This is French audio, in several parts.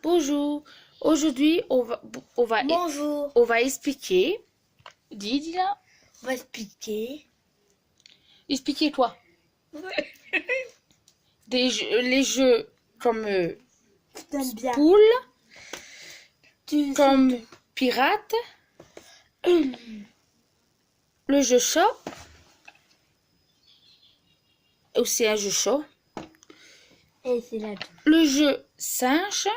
Bonjour. Aujourd'hui, Bonjour. on va expliquer. Dis là. On va expliquer. Expliquer quoi? Les jeux comme T'aimes bien. poule, Tu comme pirate, le jeu chat, aussi un jeu chat, Et c'est là. le jeu singe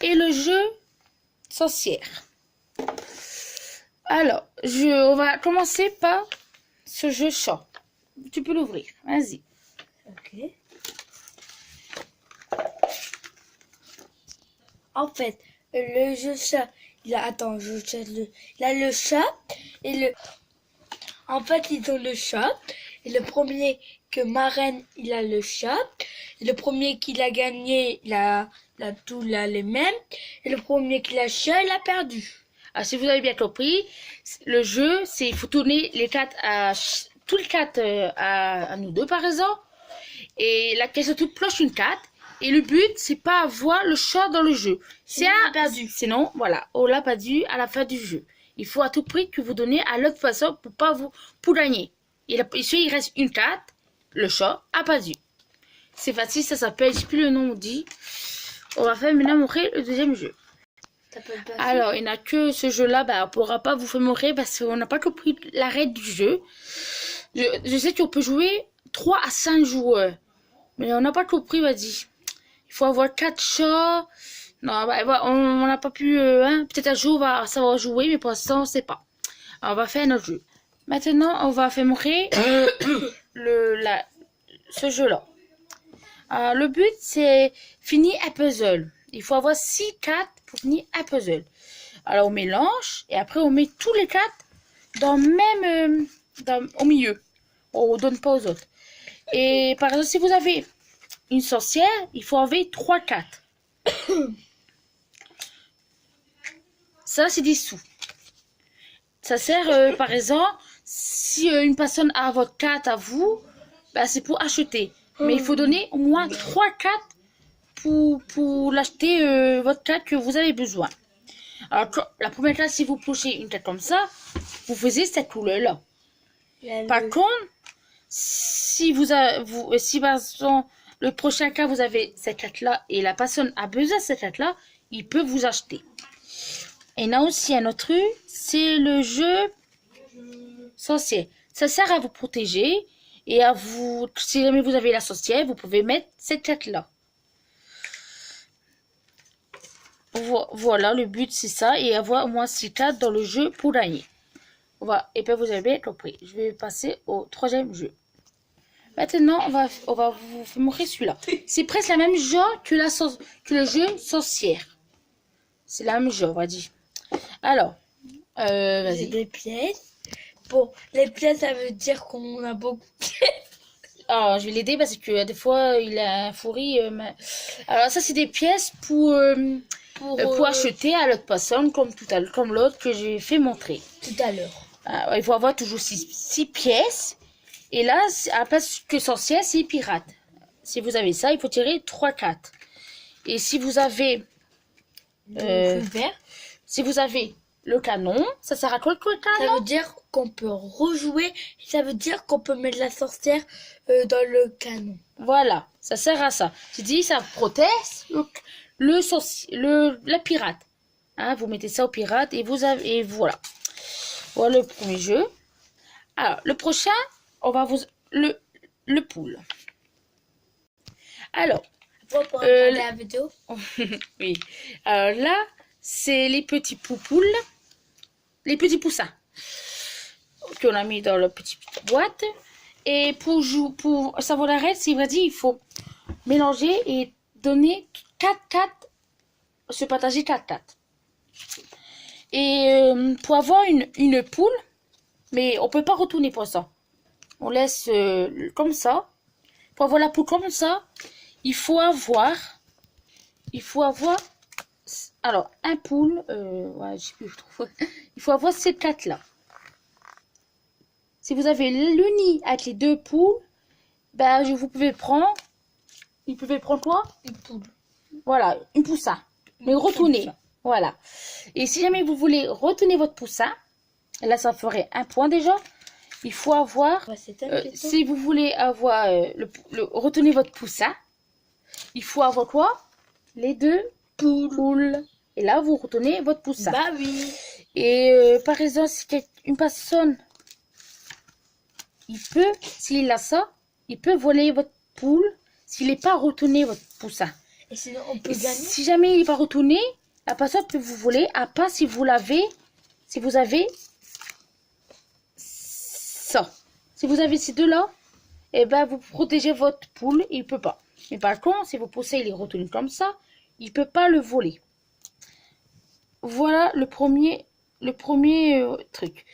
et le jeu sorcière. Alors, on va commencer par ce jeu chat. Tu peux l'ouvrir, vas-y. Ok. En fait, le jeu chat, attends, je cherche il a le chat et le. En fait, ils ont le chat. Et le premier que Marraine, il a le chat. Et le premier qu'il a gagné, il a tout là les mêmes. Et le premier qui l'a chat, il a perdu. Alors, si vous avez bien compris, le jeu, c'est il faut tourner les cartes tous les cartes à nous deux par exemple. Et la case de toute pioche une carte. Et le but, c'est pas avoir le chat dans le jeu. Sinon, on a perdu. Sinon, voilà, on l'a perdu à la fin du jeu. Il faut à tout prix que vous donnez à l'autre personne pour gagner. Il reste une carte, le chat a perdu. C'est facile, ça s'appelle, je sais plus le nom on dit. On va faire maintenant montrer le deuxième jeu. Alors, il n'y a que ce jeu-là, on ne pourra pas vous faire mourir parce qu'on n'a pas compris l'arrêt du jeu. Je sais qu'on peut jouer 3 à 5 joueurs. Mais on n'a pas compris, vas-y. Il faut avoir 4 chats. Non, on n'a pas pu... Peut-être un jour, on va savoir jouer, mais pour l'instant, on ne sait pas. Alors, on va faire notre jeu. Maintenant, on va faire mourir ce jeu-là. Le but, c'est finir un puzzle. Il faut avoir 6 cartes pour finir un puzzle. Alors, on mélange et après, on met tous les cartes dans le même... au milieu. On ne donne pas aux autres. Et par exemple, si vous avez une sorcière, il faut avoir 3 cartes. Ça, c'est des sous. Ça sert, par exemple, si une personne a votre carte à vous, c'est pour acheter. Mais il faut donner au moins 3 cartes pour l'acheter, votre carte que vous avez besoin. Alors, la première carte, si vous pochez une carte comme ça, vous faisiez cette couleur-là. Par contre, si par exemple, le prochain cas, vous avez cette carte-là et la personne a besoin de cette carte-là, il peut vous acheter. Et là aussi, un autre truc, c'est le jeu sorcier. Ça sert à vous protéger et à vous, si jamais vous avez la sorcière, vous pouvez mettre cette carte-là. Voilà, le but c'est ça, et avoir au moins 6 cartes dans le jeu pour gagner. Et puis vous avez bien compris. Je vais passer au troisième jeu. Maintenant, on va vous montrer celui-là. C'est presque la même genre que le jeu sorcière. C'est la même genre, on va dire. Alors, vas-y. Des pièces. Bon, les pièces, ça veut dire qu'on a beaucoup de pièces. Alors, je vais l'aider parce que des fois, il a un fourri. Alors, ça, c'est des pièces pour acheter à l'autre personne, comme l'autre que j'ai fait montrer. Tout à l'heure. Il faut avoir toujours 6 pièces. Et là, à place que sorcière, c'est pirate. Si vous avez ça, il faut tirer 3 cartes. Et si vous avez... si vous avez le canon, ça sert à quoi le canon? Ça veut dire qu'on peut rejouer. Ça veut dire qu'on peut mettre la sorcière dans le canon. Voilà, ça sert à ça. Je dis, ça protège la pirate. Hein, vous mettez ça au pirate et voilà. Voilà le premier jeu. Alors, le prochain, on va vous... Le poule. Alors... Pour regarder la vidéo. Oui. Alors là, c'est les petits poupoules. Les petits poussins. Qu'on a mis dans la petite boîte. Et pour savoir la règle, c'est vrai, il faut mélanger et donner 4 se partager 4. Et pour avoir une poule, mais on peut pas retourner pour ça. On laisse comme ça. Pour avoir la poule comme ça, il faut avoir alors un poule, ouais, je sais plus, je trouve. Il faut avoir ces 4 là. Si vous avez le nid avec les 2 poules, vous pouvez prendre Ils pouvaient prendre quoi? Une poule. Voilà, une poussin. Mais retournez. poussin. Voilà. Et si jamais vous voulez retourner votre poussin, là, ça ferait un point déjà. Il faut avoir... Ouais, c'est un si vous voulez avoir retourner votre poussin, il faut avoir quoi? Les deux poules. Et là, vous retournez votre poussin. Bah oui. Et par exemple, si une personne, s'il a ça, il peut voler votre poule s'il n'est pas retourné votre poussin. Et sinon, on peut Et gagner. si jamais il n'est pas retourné, la personne peut vous voler, à part si vous avez ça. Si vous avez ces deux-là, eh ben, vous protégez votre poule, il ne peut pas. Mais par contre, si vous poussez, il est retourné comme ça, il ne peut pas le voler. Voilà le premier truc.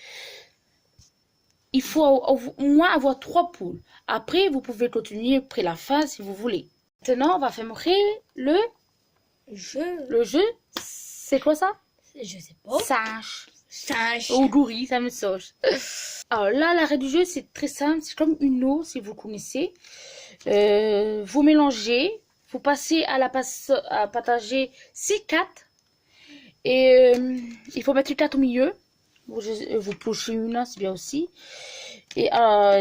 Il faut au moins avoir 3 poules. Après, vous pouvez continuer après la fin si vous voulez. Maintenant, on va faire le jeu. C'est quoi ça? Je sais pas. Singe. Ou gorille, ça me sauge. Alors là, la règle du jeu, c'est très simple. C'est comme une eau, si vous connaissez. Vous mélangez. Vous passez à partager 6 cartes. Et il faut mettre une carte au milieu. Vous pochez une, c'est bien aussi. Et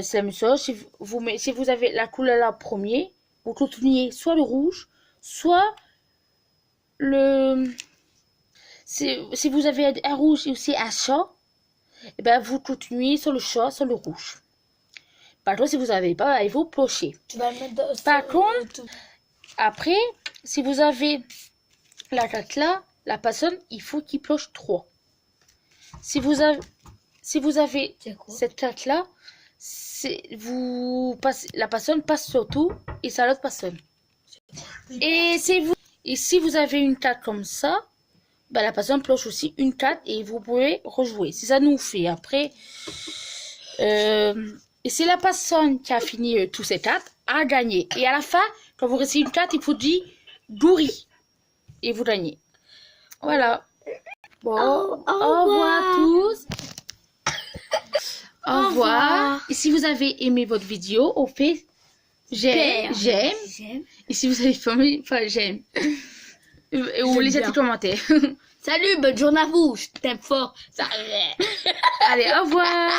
c'est la même chose. Si vous avez la couleur là premier, vous continuez soit le rouge, soit le... Si vous avez un rouge et aussi un chat, et ben vous continuez sur le chat, sur le rouge. Par contre, si vous n'avez pas, il faut piocher. Tu vas le mettre dans... Par contre, après, si vous avez la carte là, la personne, il faut qu'il pioche 3. Si vous avez cette carte là, la personne passe sur tout et c'est à l'autre personne. Et si vous avez une carte comme ça, ben la personne pioche aussi une carte et vous pouvez rejouer. Si ça nous fait après. Et c'est la personne qui a fini tous ces cartes a gagné. Et à la fin, quand vous recevez une carte, il faut dire gorille et vous gagnez. Voilà. Bon, au revoir à tous. Au revoir. Et si vous avez aimé votre vidéo, on fait j'aime. Et si vous avez pas aimé, j'aime. Et vous laissez des commentaires. Salut, bonne journée à vous. Je t'aime fort. Allez, au revoir.